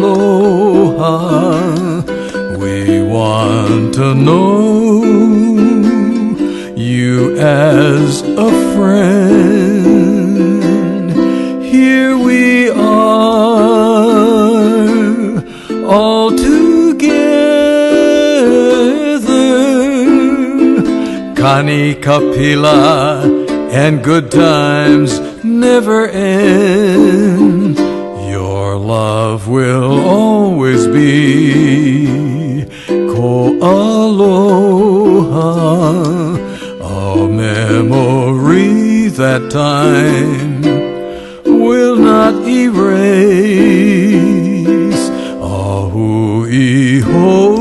Aloha, we want to know you as a friend. Here we are, all together. Kani kapila and good times never end. Your love will always be ko aloha, a memory that time will not erase. Ahu iho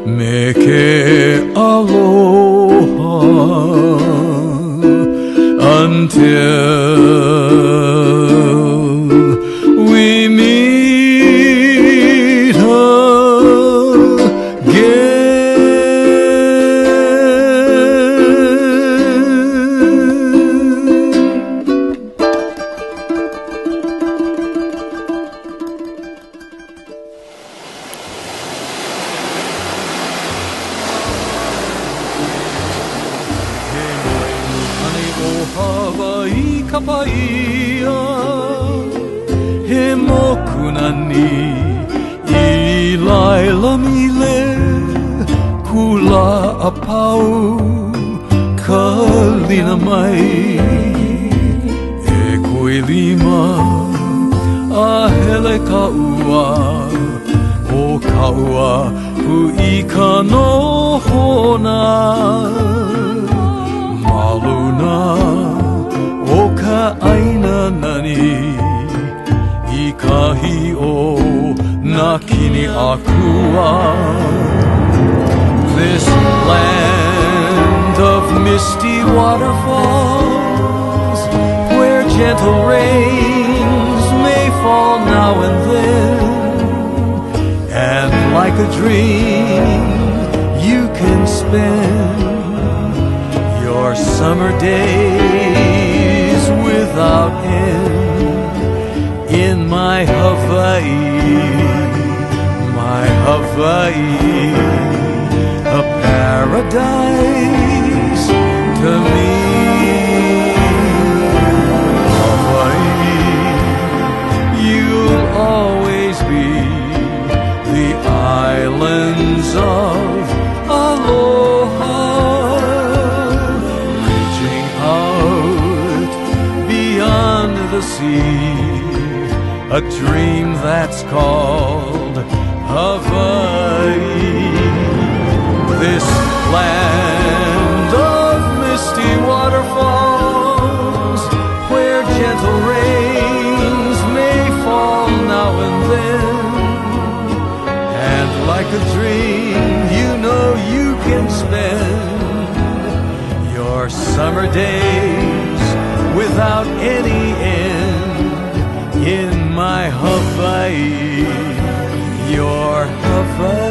meke aloha until we meet again. Hawaii kapaia he mokuna ni I laila mile kula apau kalina mai e koe lima a hele kaua o kaua hui ka no hona maluna o ka aina nani I kahi o na kini akua. This land of misty waterfalls where gentle rains may fall now and then, and like a dream you can spend your summer days without end in my Hawaii, a paradise to me. Hawaii, you'll always be the islands of Aloha, reaching out beyond the sea, a dream that's called Hawaii. This land of misty waterfalls where gentle rains may fall now and then, and like a dream you know you can spend your summer days without any end in my Hawaii, your Hawaii.